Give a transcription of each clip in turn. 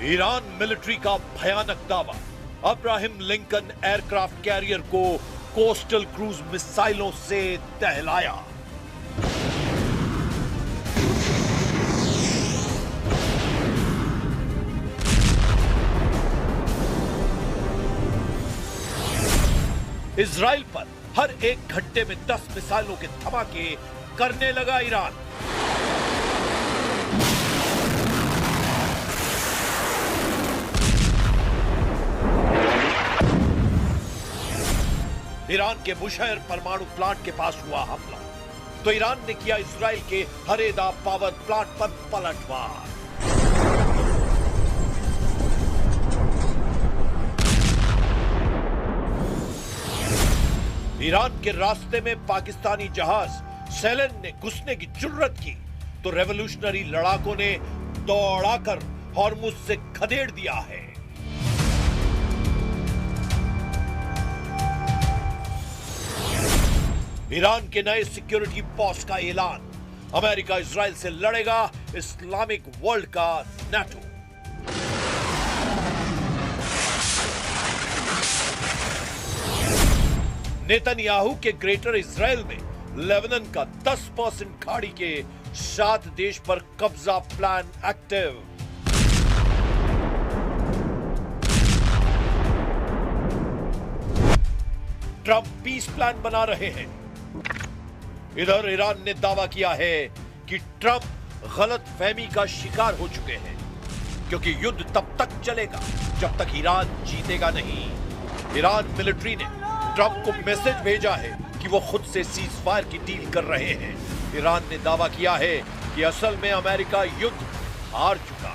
Iran military का भयानक दावा, अब्राहम लिंकन एयरक्राफ्ट कैरियर को कोस्टल क्रूज मिसाइलों से दहलाया। इजराइल पर हर एक घंटे में 10 मिसाइलों के धमाके करने लगा ईरान। ईरान के बुशहर परमाणु प्लांट के पास हुआ हमला तो ईरान ने किया इजराइल के हरेदा पावर प्लांट पर पलटवार। ईरान के रास्ते में पाकिस्तानी जहाज सेलन ने घुसने की जुर्रत की तो रेवोल्यूशनरी लड़ाकों ने दौड़ाकर हॉर्मुज से खदेड़ दिया है। ईरान के नए सिक्योरिटी बॉस का ऐलान, अमेरिका इजराइल से लड़ेगा इस्लामिक वर्ल्ड का नाटो। नेतन्याहू के ग्रेटर इजराइल में लेबनान का 10% खाड़ी के 7 देश पर कब्जा plan active. Trump peace plan बना रहे हैं। इधर ईरान ने दावा किया है कि ट्रंप गलत फहमी का शिकार हो चुके हैं, क्योंकि युद्ध तब तक चलेगा जब तक ईरान जीतेगा नहीं। ईरान मिलिट्री ने ट्रंप को मैसेज भेजा है कि वो खुद से सीज फायर की डील कर रहे हैं। ईरान ने दावा किया है कि असल में अमेरिका युद्ध हार चुका।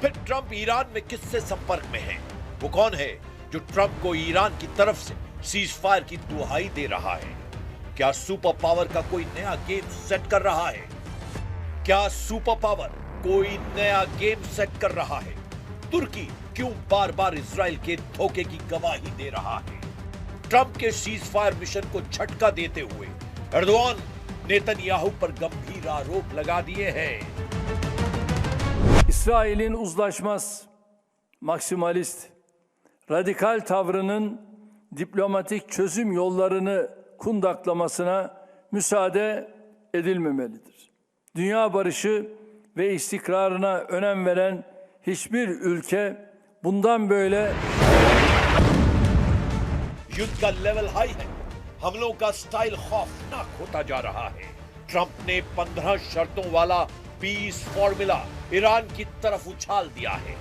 फिर ट्रंप ईरान में किससे संपर्क में है? वो कौन है जो ट्रंप को ईरान की तरफ से सीज फायर की दुहाई दे रहा है? क्या सुपर पावर का कोई नया गेम सेट कर रहा है? क्या सुपर पावर कोई नया गेम सेट कर रहा है? तुर्की क्यों बार बार इजराइल के धोखे की गवाही दे रहा है? ट्रंप के सीज फायर मिशन को झटका देते हुए एर्दोआन नेतन्याहू पर गंभीर आरोप लगा दिए हैं। İsrail'in uzlaşmaz, maksimalist, radikal tavrının diplomatik çözüm yollarını kundaklamasına müsaade edilmemelidir. Dünya barışı ve istikrarına önem veren hiçbir ülke bundan böyle युद्ध का लेवल हाई है, हमलों का स्टाइल खौफनाक होता जा रहा है। ट्रंप ने 15 शर्तों वाला पीस फॉर्मूला ईरान की तरफ उछाल दिया है।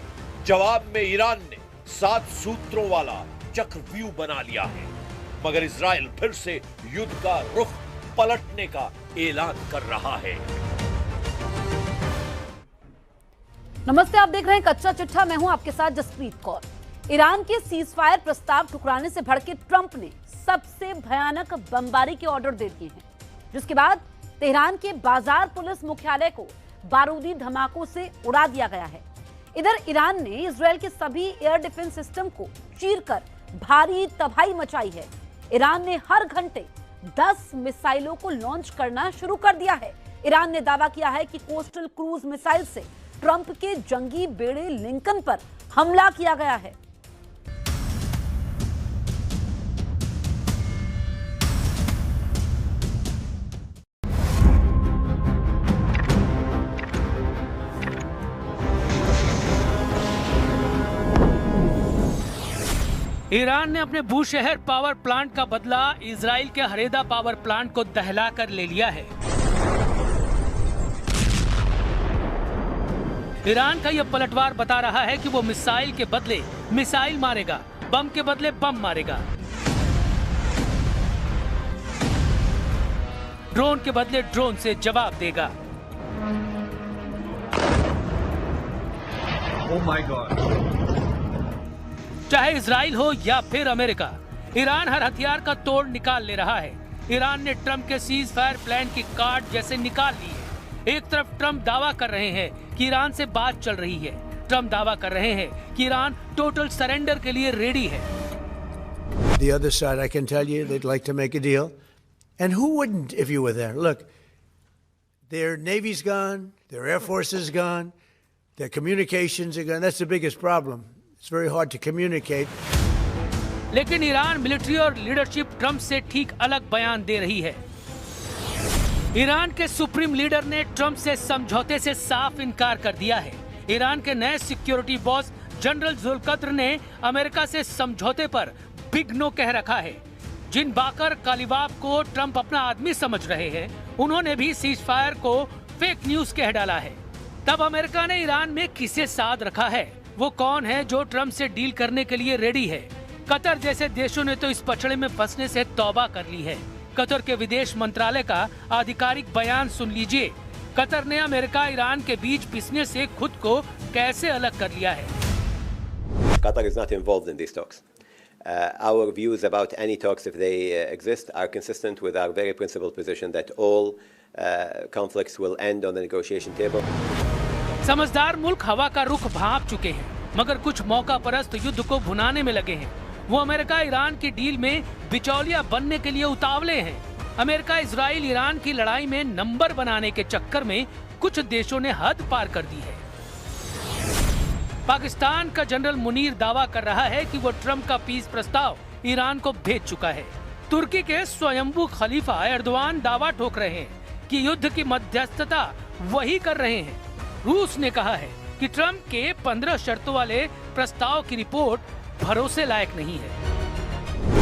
जवाब में ईरान ने 7 सूत्रों वाला चक्रव्यूह बना लिया है, मगर इजराइल फिर से युद्ध का रुख पलटने का ऐलान कर रहा है। नमस्ते, आप देख रहे हैं कच्चा चिट्ठा। मैं हूं आपके साथ जसप्रीत कौर। ईरान के सीज फायर प्रस्ताव ठुकराने से भड़के ट्रंप ने सबसे भयानक बमबारी के ऑर्डर दे दिए हैं, जिसके बाद तेहरान के बाजार पुलिस मुख्यालय को बारूदी धमाकों से उड़ा दिया गया है। इधर ईरान ने इजराइल के सभी एयर डिफेंस सिस्टम को चीरकर भारी तबाही मचाई है। ईरान ने हर घंटे 10 मिसाइलों को लॉन्च करना शुरू कर दिया है। ईरान ने दावा किया है कि कोस्टल क्रूज मिसाइल से ट्रंप के जंगी बेड़े लिंकन पर हमला किया गया है। ईरान ने अपने बूशहर पावर प्लांट का बदला इजराइल के हरेदा पावर प्लांट को दहलाकर ले लिया है। ईरान का यह पलटवार बता रहा है कि वो मिसाइल के बदले मिसाइल मारेगा, बम के बदले बम मारेगा, ड्रोन के बदले ड्रोन से जवाब देगा। Oh my God! चाहे इजराइल हो या फिर अमेरिका, ईरान हर हथियार का तोड़ निकाल ले रहा है। ईरान ने ट्रंप के सीज फायर प्लान की कार्ड जैसे निकाल ली है। एक तरफ ट्रंप दावा कर रहे हैं कि ईरान से बात चल रही है, ट्रम्प दावा कर रहे हैं कि ईरान टोटल सरेंडर के लिए रेडी है। The other side, I can tell you, they'd like to make a deal. And who wouldn't if you were there? Look, their Navy's gone, their Air Force is gone, their communications are gone. That's the biggest problem. It's very hard to communicate. लेकिन Iran military और leadership Trump से ठीक अलग बयान दे रही है। Iran के supreme leader ने ट्रम्प से समझौते से साफ इनकार कर दिया है। ईरान के नए सिक्योरिटी बॉस जनरल जुल्कद्र ने अमेरिका से समझौते पर बिग नो कह रखा है। जिन बाकर कालिबाफ को ट्रम्प अपना आदमी समझ रहे हैं, उन्होंने भी सीज फायर को फेक न्यूज कह डाला है। तब अमेरिका ने ईरान में किसे साथ रखा है? वो कौन है जो ट्रम्प से डील करने के लिए रेडी है? कतर जैसे देशों ने तो इस पचड़े में फंसने से तौबा कर ली है। कतर के विदेश मंत्रालय का आधिकारिक बयान सुन लीजिए। कतर ने अमेरिका ईरान के बीच पिसने से खुद को कैसे अलग कर लिया है। Qatar is not involved in these talks. Our views about any talks, if they exist, are consistent with our very principled position that all conflicts will end on the negotiation table. समझदार मुल्क हवा का रुख भांप चुके हैं, मगर कुछ मौका परस्त युद्ध को भुनाने में लगे हैं। वो अमेरिका ईरान की डील में बिचौलिया बनने के लिए उतावले हैं। अमेरिका इजराइल ईरान की लड़ाई में नंबर बनाने के चक्कर में कुछ देशों ने हद पार कर दी है। पाकिस्तान का जनरल मुनीर दावा कर रहा है कि वो ट्रम्प का पीस प्रस्ताव ईरान को भेज चुका है। तुर्की के स्वयंभू खलीफा एर्दोआन दावा ठोक रहे हैं कि युद्ध की मध्यस्थता वही कर रहे हैं। रूस ने कहा है कि ट्रम्प के 15 शर्तों वाले प्रस्ताव की रिपोर्ट भरोसे लायक नहीं है।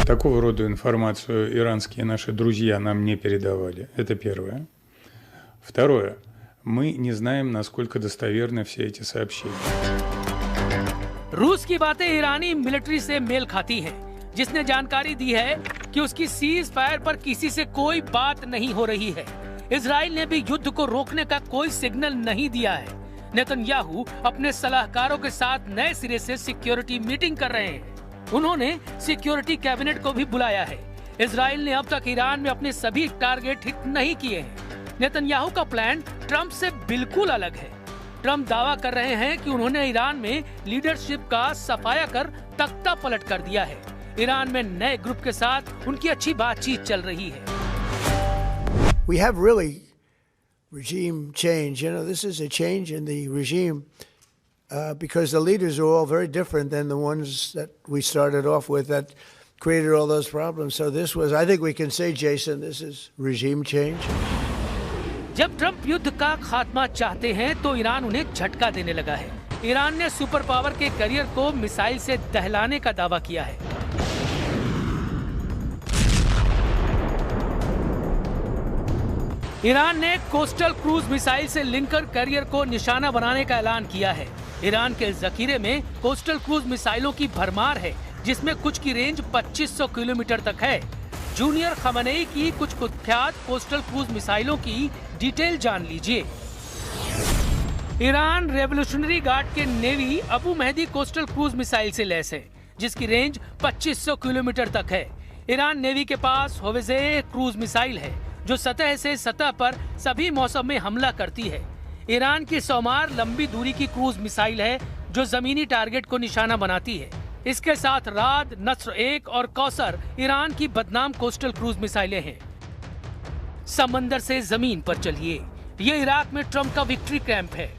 Такого рода информацию иранские наши друзья нам не передавали. Это первое. Второе. Мы не знаем, насколько достоверны все эти сообщения. रूस की बातें ईरानी मिलिट्री से मेल खाती हैं, जिसने जानकारी दी है कि उसकी सीज फायर पर किसी से कोई बात नहीं हो रही है। इजराइल ने भी युद्ध को रोकने का कोई सिग्नल नहीं दिया है। नेतन्याहू अपने सलाहकारों के साथ नए सिरे से सिक्योरिटी मीटिंग कर रहे हैं। उन्होंने सिक्योरिटी कैबिनेट को भी बुलाया है। इजराइल ने अब तक ईरान में अपने सभी टारगेट हिट नहीं किए हैं। नेतन्याहू का प्लान ट्रम्प से बिल्कुल अलग है। ट्रम्प दावा कर रहे हैं कि उन्होंने ईरान में लीडरशिप का सफाया कर तख्ता पलट कर दिया है। ईरान में नए ग्रुप के साथ उनकी अच्छी बातचीत चल रही है। We have really regime change. You know, this is a change in the regime because the leaders are all very different than the ones that we started off with that created all those problems. So this was, I think we can say, Jason, this is regime change. जब Trump युद्ध का खात्मा चाहते हैं तो Iran उन्हें झटका देने लगा है। ईरान ने सुपर पावर के करियर को मिसाइल से दहलाने का दावा किया है। ईरान ने कोस्टल क्रूज मिसाइल से लिंकर करियर को निशाना बनाने का ऐलान किया है। ईरान के जखीरे में कोस्टल क्रूज मिसाइलों की भरमार है, जिसमें कुछ की रेंज 2500 किलोमीटर तक है। जूनियर खमनेई की कुछ कुख्यात कोस्टल क्रूज मिसाइलों की डिटेल जान लीजिए। ईरान रेवोल्यूशनरी गार्ड के navy Abu Mahdi coastal cruise missile से लैस है, जिसकी रेंज 2500 किलोमीटर तक है। ईरान नेवी के पास होवेजे क्रूज मिसाइल है, जो सतह से सतह पर सभी मौसम में हमला करती है। ईरान की सौमार लंबी दूरी की क्रूज मिसाइल है, जो जमीनी टारगेट को निशाना बनाती है। इसके साथ राद, नस्र 1 और कौसर ईरान की बदनाम कोस्टल क्रूज मिसाइलें हैं। समंदर से जमीन पर चलिए, ये इराक में ट्रम्प का विक्ट्री कैंप है।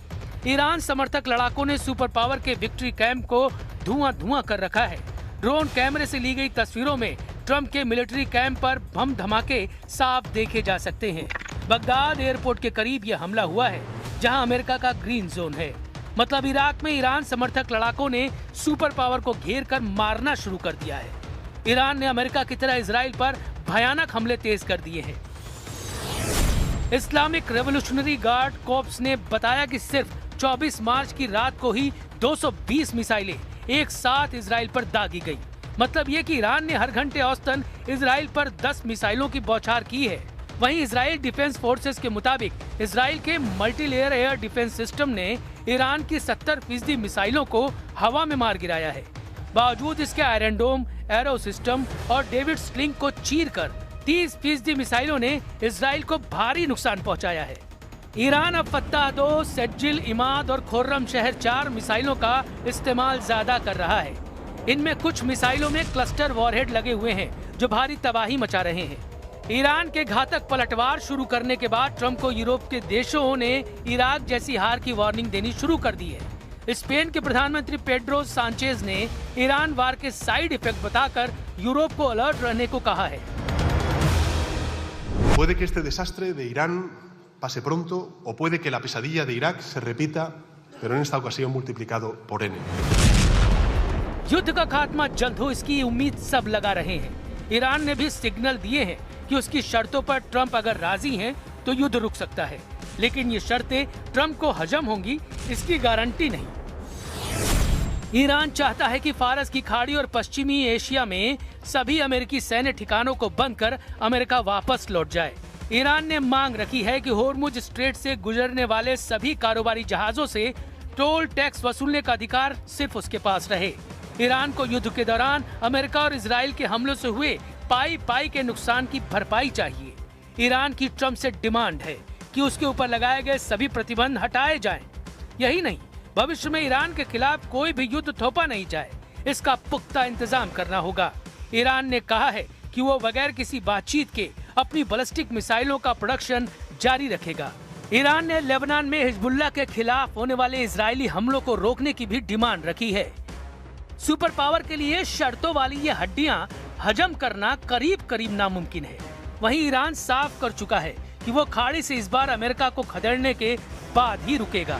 ईरान समर्थक लड़ाकों ने सुपर पावर के विक्ट्री कैंप को धुआं कर रखा है। ड्रोन कैमरे से ली गई तस्वीरों में ट्रम्प के मिलिट्री कैंप पर बम धमाके साफ देखे जा सकते हैं। बगदाद एयरपोर्ट के करीब यह हमला हुआ है, जहां अमेरिका का ग्रीन जोन है। मतलब इराक में ईरान समर्थक लड़ाकों ने सुपर पावर को घेर कर मारना शुरू कर दिया है। ईरान ने अमेरिका की तरह इजराइल पर भयानक हमले तेज कर दिए हैं। इस्लामिक रेवोल्यूशनरी गार्ड कोर्प्स ने बताया कि सिर्फ 24 मार्च की रात को ही 220 मिसाइलें एक साथ इजराइल पर दागी गई। मतलब ये कि ईरान ने हर घंटे औसतन इजराइल पर 10 मिसाइलों की बौछार की है। वहीं इजराइल डिफेंस फोर्सेस के मुताबिक इजराइल के मल्टीलेयर एयर डिफेंस सिस्टम ने ईरान की 70% मिसाइलों को हवा में मार गिराया है। बावजूद इसके आयरन डोम, एरो सिस्टम और डेविड स्लिंग को चीरकर 30% मिसाइलों ने इजराइल को भारी नुकसान पहुंचाया है। ईरान अब फत्ताह 2, सेज्जिल, इमाद और खुर्रम शहर 4 मिसाइलों का इस्तेमाल ज्यादा कर रहा है। इनमें कुछ मिसाइलों में क्लस्टर वॉरहेड लगे हुए हैं जो भारी तबाही मचा रहे हैं। ईरान के घातक पलटवार शुरू करने के बाद ट्रंप को यूरोप के देशों ने इराक जैसी हार की वार्निंग देनी शुरू कर दी है। स्पेन के प्रधानमंत्री पेड्रो सांचेज ने ईरान वार के साइड इफेक्ट बताकर यूरोप को अलर्ट रहने को कहा है। Puede que este desastre de Irán pase pronto o puede que la pesadilla de Irak se repita, pero en esta ocasión multiplicado por n. युद्ध का खात्मा जल्द हो, इसकी उम्मीद सब लगा रहे हैं। ईरान ने भी सिग्नल दिए हैं कि उसकी शर्तों पर ट्रंप अगर राजी हैं तो युद्ध रुक सकता है, लेकिन ये शर्तें ट्रंप को हजम होंगी इसकी गारंटी नहीं। ईरान चाहता है कि फारस की खाड़ी और पश्चिमी एशिया में सभी अमेरिकी सैन्य ठिकानों को बंद कर अमेरिका वापस लौट जाए। ईरान ने मांग रखी है कि होर्मुज स्ट्रेट से गुजरने वाले सभी कारोबारी जहाजों से टोल टैक्स वसूलने का अधिकार सिर्फ उसके पास रहे। ईरान को युद्ध के दौरान अमेरिका और इजराइल के हमलों से हुए पाई के नुकसान की भरपाई चाहिए। ईरान की ट्रंप से डिमांड है कि उसके ऊपर लगाए गए सभी प्रतिबंध हटाए जाएं। यही नहीं, भविष्य में ईरान के खिलाफ कोई भी युद्ध थोपा नहीं जाए, इसका पुख्ता इंतजाम करना होगा। ईरान ने कहा है कि वो बगैर किसी बातचीत के अपनी बैलिस्टिक मिसाइलों का प्रोडक्शन जारी रखेगा। ईरान ने लेबनान में हिजबुल्लाह के खिलाफ होने वाले इजरायली हमलों को रोकने की भी डिमांड रखी है। सुपर पावर के लिए शर्तों वाली ये हड्डियां हजम करना करीब करीब नामुमकिन है। वहीं ईरान साफ कर चुका है कि वो खाड़ी से इस बार अमेरिका को खदेड़ने के बाद ही रुकेगा।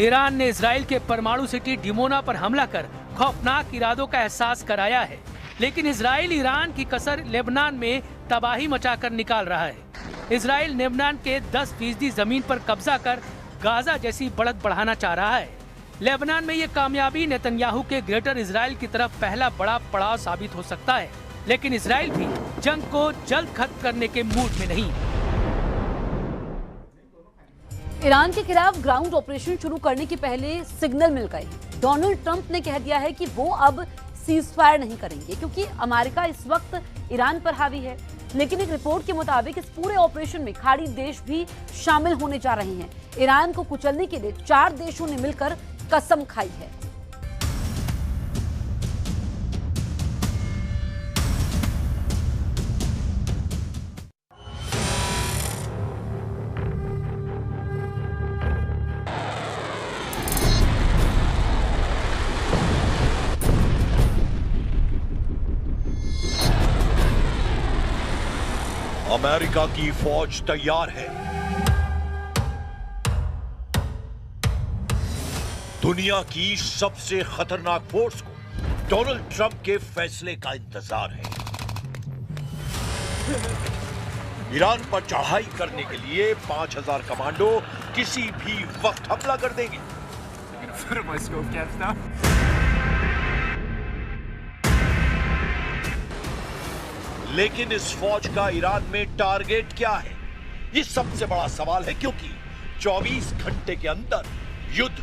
ईरान ने इजराइल के परमाणु सिटी डिमोना पर हमला कर खौफनाक इरादों का एहसास कराया है, लेकिन इजराइल ईरान की कसर लेबनान में तबाही मचाकर निकाल रहा है। इजराइल लेबनान के 10% जमीन पर कब्जा कर गाजा जैसी बढ़त बढ़ाना चाह रहा है। लेबनान में ये कामयाबी नेतन्याहू के ग्रेटर इजराइल की तरफ पहला बड़ा पड़ाव साबित हो सकता है, लेकिन इजराइल भी जंग को जल्द खत्म करने के मूड में नहीं। ईरान के खिलाफ ग्राउंड ऑपरेशन शुरू करने के पहले सिग्नल मिल गए हैं। डोनाल्ड ट्रंप ने कह दिया है कि वो अब सीजफायर नहीं करेंगे क्योंकि अमेरिका इस वक्त ईरान पर हावी है। लेकिन एक रिपोर्ट के मुताबिक इस पूरे ऑपरेशन में खाड़ी देश भी शामिल होने जा रहे हैं। ईरान को कुचलने के लिए 4 देशों ने मिलकर कसम खाई है। अमेरिका की फौज तैयार है। दुनिया की सबसे खतरनाक फोर्स को डोनाल्ड ट्रंप के फैसले का इंतजार है। ईरान पर चढ़ाई करने के लिए 5000 कमांडो किसी भी वक्त हमला कर देंगे। लेकिन इस फौज का ईरान में टारगेट क्या है, ये सबसे बड़ा सवाल है, क्योंकि 24 घंटे के अंदर युद्ध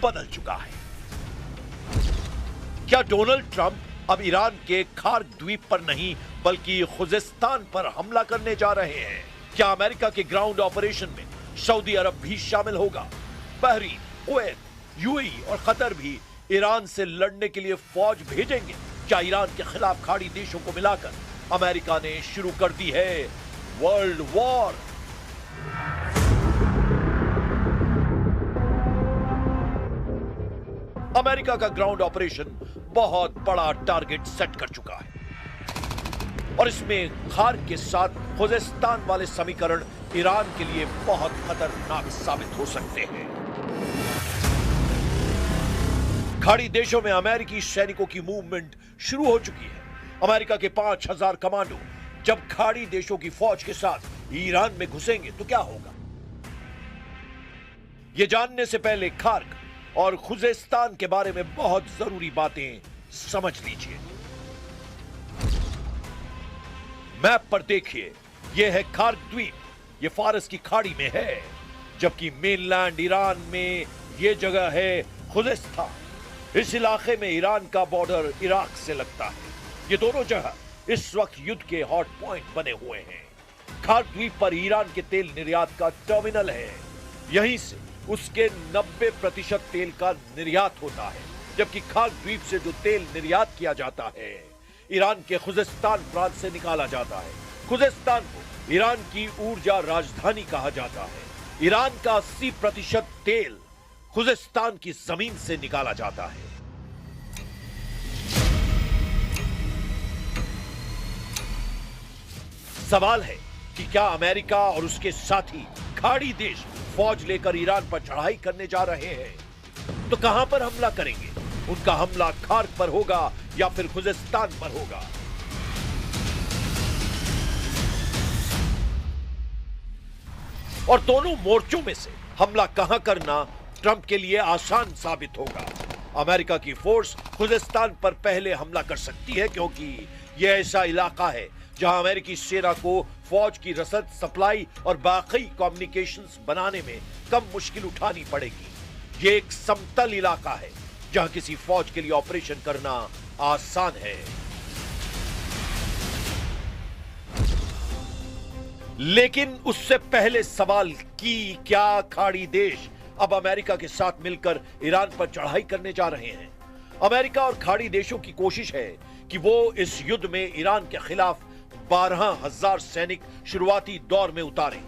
बदल चुका है। क्या डोनाल्ड ट्रंप अब ईरान के खार्क द्वीप पर नहीं बल्कि खुजेस्तान पर हमला करने जा रहे हैं? क्या अमेरिका के ग्राउंड ऑपरेशन में सऊदी अरब भी शामिल होगा? बहरीन, कुवैत, यूएई और कतर भी ईरान से लड़ने के लिए फौज भेजेंगे? क्या ईरान के खिलाफ खाड़ी देशों को मिलाकर अमेरिका ने शुरू कर दी है वर्ल्ड वॉर? अमेरिका का ग्राउंड ऑपरेशन बहुत बड़ा टारगेट सेट कर चुका है और इसमें खार्क के साथ खुजेस्तान वाले समीकरण ईरान के लिए बहुत खतरनाक साबित हो सकते हैं। खाड़ी देशों में अमेरिकी सैनिकों की मूवमेंट शुरू हो चुकी है। अमेरिका के 5000 कमांडो जब खाड़ी देशों की फौज के साथ ईरान में घुसेंगे तो क्या होगा? यह जानने से पहले खार्क और खुजेस्तान के बारे में बहुत जरूरी बातें समझ लीजिए। मैप पर देखिए, यह है खार्क द्वीप, यह फारस की खाड़ी में है। जबकि मेनलैंड ईरान में ये जगह है खुजेस्तान। इस इलाके में ईरान का बॉर्डर इराक से लगता है। ये दोनों जगह इस वक्त युद्ध के हॉट पॉइंट बने हुए हैं। खार द्वीप पर ईरान के तेल निर्यात का टर्मिनल है। यहीं से उसके 90% तेल का निर्यात होता है, जबकि खार द्वीप से जो तेल निर्यात किया जाता है ईरान के खुजेस्तान प्रांत से निकाला जाता है। खुजेस्तान को ईरान की ऊर्जा राजधानी कहा जाता है। ईरान का 80% तेल खुजेस्तान की जमीन से निकाला जाता है। सवाल है कि क्या अमेरिका और उसके साथी खाड़ी देश फौज लेकर ईरान पर चढ़ाई करने जा रहे हैं? तो कहां पर हमला करेंगे? उनका हमला खार्क पर होगा या फिर खुजेस्तान पर होगा? और दोनों मोर्चों में से हमला कहां करना ट्रंप के लिए आसान साबित होगा। अमेरिका की फोर्स खुजेस्तान पर पहले हमला कर सकती है, क्योंकि यह ऐसा इलाका है जहां अमेरिकी सेना को फौज की रसद, सप्लाई और बाकी कम्युनिकेशंस बनाने में कम मुश्किल उठानी पड़ेगी। यह एक समतल इलाका है जहां किसी फौज के लिए ऑपरेशन करना आसान है। लेकिन उससे पहले सवाल कि क्या खाड़ी देश अब अमेरिका के साथ मिलकर ईरान पर चढ़ाई करने जा रहे हैं? अमेरिका और खाड़ी देशों की कोशिश है कि वो इस युद्ध में ईरान के खिलाफ 12,000 सैनिक शुरुआती दौर में उतारें।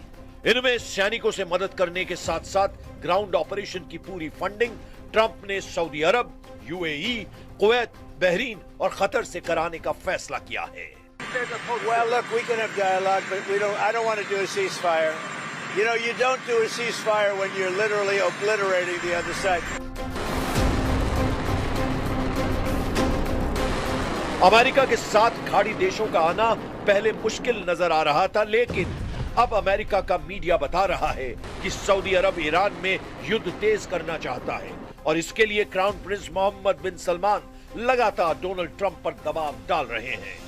इनमें सैनिकों से मदद करने के साथ साथ ग्राउंड ऑपरेशन की पूरी फंडिंग ट्रंप ने सऊदी अरब, यूएई, कुवैत, बहरीन और कतर से कराने का फैसला किया है। Well, look, we can have dialogue, but I don't want to do a ceasefire. You know, you don't do a ceasefire when you're literally obliterating the other side. America के साथ खाड़ी देशों का आना पहले मुश्किल नजर आ रहा था, लेकिन अब अमेरिका का मीडिया बता रहा है कि सऊदी अरब ईरान में युद्ध तेज करना चाहता है और इसके लिए क्राउन प्रिंस मोहम्मद बिन सलमान लगातार डोनाल्ड ट्रंप पर दबाव डाल रहे हैं।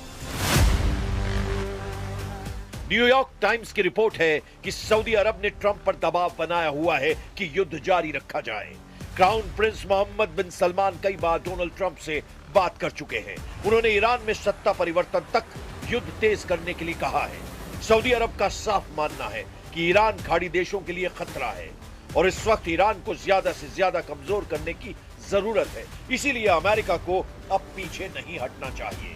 न्यूयॉर्क टाइम्स की रिपोर्ट है कि सऊदी अरब ने ट्रंप पर दबाव बनाया हुआ है कि युद्ध जारी रखा जाए। क्राउन प्रिंस मोहम्मद बिन सलमान कई बार डोनाल्ड ट्रंप से बात कर चुके हैं। उन्होंने ईरान में सत्ता परिवर्तन तक युद्ध तेज करने के लिए कहा है। सऊदी अरब का साफ मानना है कि ईरान खाड़ी देशों के लिए खतरा है और इस वक्त ईरान को ज्यादा से ज्यादा कमजोर करने की जरूरत है। इसीलिए अमेरिका को अब पीछे नहीं हटना चाहिए।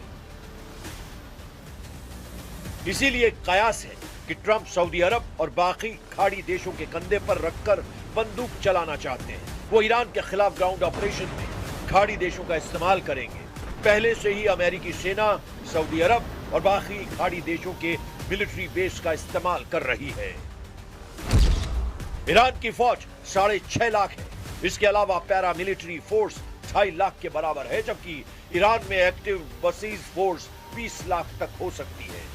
इसीलिए कयास है कि ट्रंप सऊदी अरब और बाकी खाड़ी देशों के कंधे पर रखकर बंदूक चलाना चाहते हैं। वो ईरान के खिलाफ ग्राउंड ऑपरेशन में खाड़ी देशों का इस्तेमाल करेंगे। पहले से ही अमेरिकी सेना सऊदी अरब और बाकी खाड़ी देशों के मिलिट्री बेस का इस्तेमाल कर रही है। ईरान की फौज 6.5 लाख है। इसके अलावा पैरा मिलिट्री फोर्स 2.5 लाख के बराबर है, जबकि ईरान में एक्टिव बसीज फोर्स 20 लाख तक हो सकती है।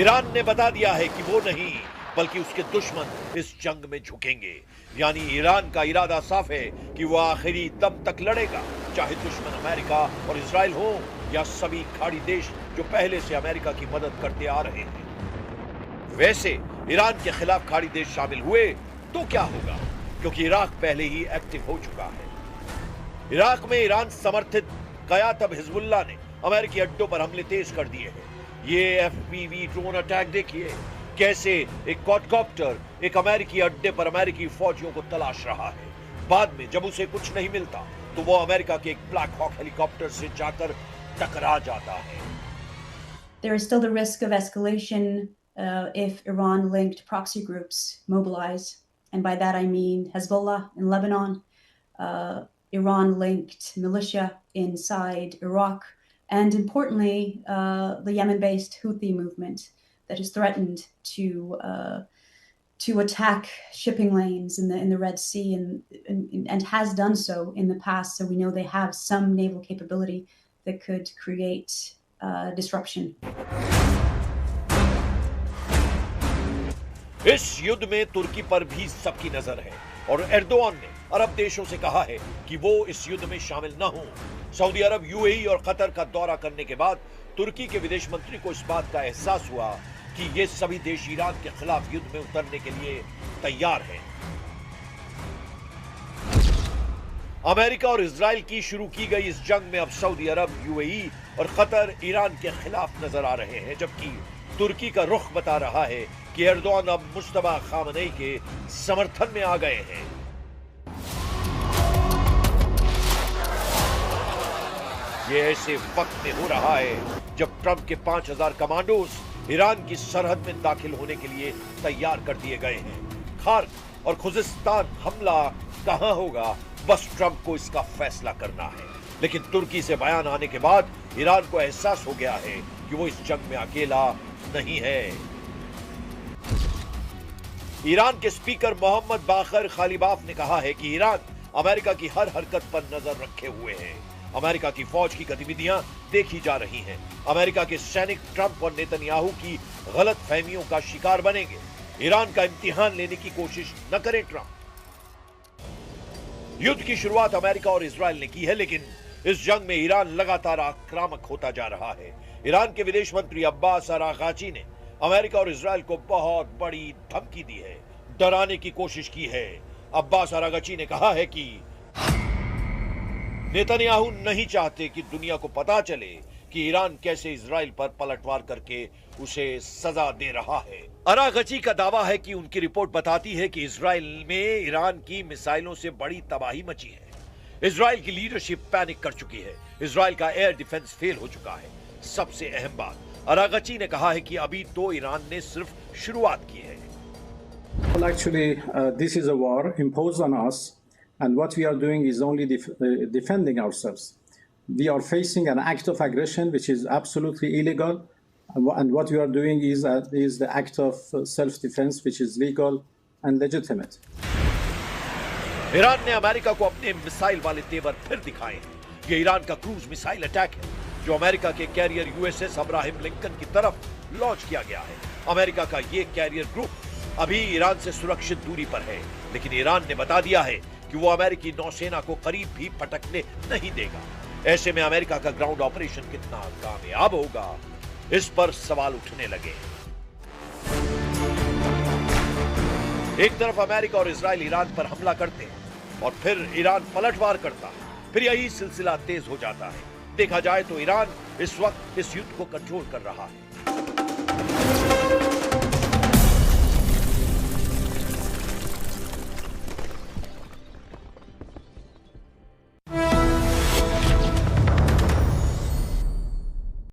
ईरान ने बता दिया है कि वो नहीं बल्कि उसके दुश्मन इस जंग में झुकेंगे। यानी ईरान का इरादा साफ है कि वो आखिरी दम तक लड़ेगा, चाहे दुश्मन अमेरिका और इजराइल हो या सभी खाड़ी देश जो पहले से अमेरिका की मदद करते आ रहे हैं। वैसे ईरान के खिलाफ खाड़ी देश शामिल हुए तो क्या होगा, क्योंकि इराक पहले ही एक्टिव हो चुका है। इराक में ईरान समर्थित कयातब हिजबुल्लाह ने अमेरिकी अड्डों पर हमले तेज कर दिए हैं। ये एफपीवी ड्रोन अटैक देखिए, कैसे एक क्वाडकॉप्टर एक अमेरिकी अड्डे पर अमेरिकी फौजियों को तलाश रहा है। बाद में जब उसे कुछ नहीं मिलता तो वो अमेरिका के एक ब्लैक हॉक हेलीकॉप्टर से जाकर टकरा जाता है। There is still the risk of escalation if Iran-linked proxy groups mobilize, and by that I mean Hezbollah in Lebanon, Iran-linked militia inside Iraq, and importantly, the Yemen-based Houthi movement that has threatened to attack shipping lanes in the Red Sea and has done so in the past. So we know they have some naval capability that could create disruption. इस युद्ध में तुर्की पर भी सबकी नजर है और Erdogan ने अरब देशों से कहा है कि वो इस युद्ध में शामिल न हों। सऊदी अरब, यूएई और कतर का दौरा करने के बाद तुर्की के विदेश मंत्री को इस बात का एहसास हुआ जबकि ये सभी देश ईरान के खिलाफ युद्ध में उतरने के लिए तैयार हैं। अमेरिका और इजराइल की शुरू की गई इस जंग में अब सऊदी अरब, यूएई और कतर ईरान के खिलाफ नजर आ रहे हैं, जबकि तुर्की का रुख बता रहा है कि एर्दोआन अब मुस्तफा खामनेई के समर्थन में आ गए हैं। ये ऐसे वक्त में हो रहा है जब ट्रंप के 5000 कमांडोज ईरान की सरहद में दाखिल होने के लिए तैयार कर दिए गए हैं। खार्क और खुजिस्तान हमला कहां होगा, बस ट्रंप को इसका फैसला करना है। लेकिन तुर्की से बयान आने के बाद ईरान को एहसास हो गया है कि वो इस जंग में अकेला नहीं है। ईरान के स्पीकर मोहम्मद बाकर खालिबाफ ने कहा है कि ईरान अमेरिका की हर हरकत पर नजर रखे हुए है। अमेरिका की फौज की गतिविधियां देखी जा रही हैं। अमेरिका के सैनिक ट्रंप और नेतन्याहू की गलत फहमियों का शिकार बनेंगे। ईरान का इम्तिहान लेने की कोशिश न करें ट्रंप। युद्ध की शुरुआत अमेरिका और इजराइल ने की है, लेकिन इस जंग में ईरान लगातार आक्रामक होता जा रहा है। ईरान के विदेश मंत्री अब्बास अरागाची ने अमेरिका और इजराइल को बहुत बड़ी धमकी दी है, डराने की कोशिश की है। अब्बास अरागाची ने कहा है कि नेतन्याहू नहीं चाहते कि दुनिया को पता चले कि ईरान कैसे इजराइल पर पलटवार करके उसे सजा दे रहा है। अरागची का दावा है कि उनकी रिपोर्ट बताती है कि इजराइल में ईरान की मिसाइलों से बड़ी तबाही मची है। इजराइल की लीडरशिप पैनिक कर चुकी है। इजराइल का एयर डिफेंस फेल हो चुका है। सबसे अहम बात, अरागची ने कहा है कि अभी तो ईरान ने सिर्फ शुरुआत की है। Well, actually, this is a war imposed on us, and what we are doing is only defending ourselves. We are facing an act of aggression which is absolutely illegal, and what we are doing is the act of self-defense which is legal and legitimate. Iran ने America को अपने missile वाले तेवर फिर दिखाए हैं। ये Iran का क्रूज मिसाइल अटैक है जो अमेरिका के कैरियर यूएसएस अब्राहम लिंकन की तरफ लॉन्च किया गया है। अमेरिका का ये कैरियर ग्रुप अभी ईरान से सुरक्षित दूरी पर है, लेकिन ईरान ने बता दिया है कि वो अमेरिकी नौसेना को करीब भी पटकने नहीं देगा। ऐसे में अमेरिका का ग्राउंड ऑपरेशन कितना कामयाब होगा, इस पर सवाल उठने लगे। एक तरफ अमेरिका और इजराइल ईरान पर हमला करते हैं और फिर ईरान पलटवार करता है, फिर यही सिलसिला तेज हो जाता है। देखा जाए तो ईरान इस वक्त इस युद्ध को कंट्रोल कर रहा है।